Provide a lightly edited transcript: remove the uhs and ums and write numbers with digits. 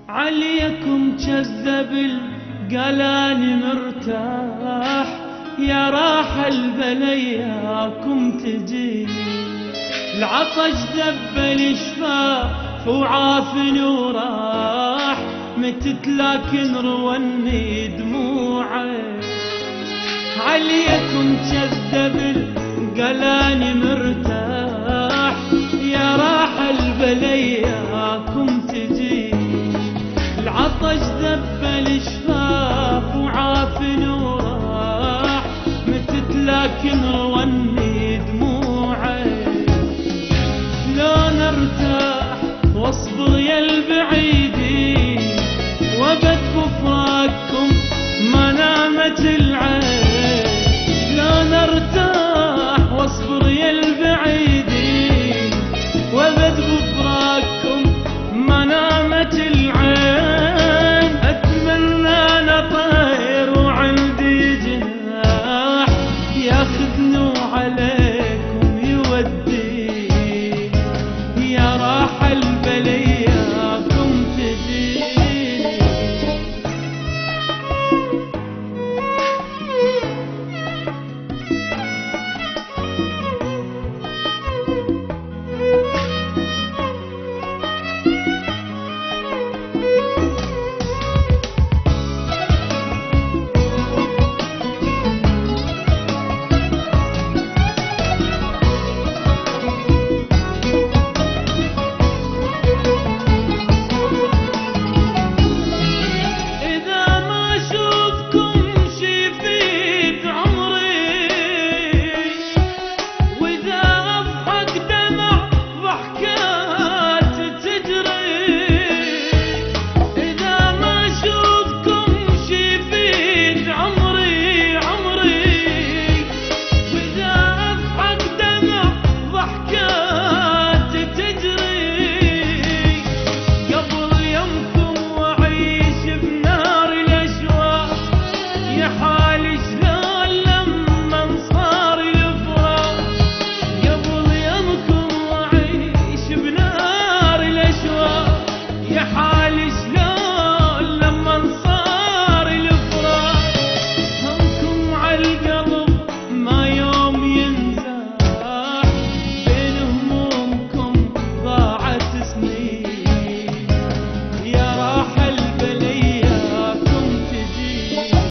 عليكم كذب القلاني مرتاح، يا راح البلياكم تجي. العطش ذب الشفاف وعافني وراح، متت لكن رواني دموعي. عليكم كذب القلاني مرتاح، يا راح البلياكم تجي. العطش ذب الشفاف وعافني وراح، متت لكن رواني دموعي. شلون ارتاح واصبر يا البعيدين، وابد بفراقكم ما نامت العين. شلون ارتاح واصبر يا البعيدين، وابد بفراقكم ما نامت العين. اتمنى انا طير وعندي جناح، ياخذني وعليكم يودي. يا راح البلياكم تجي. يا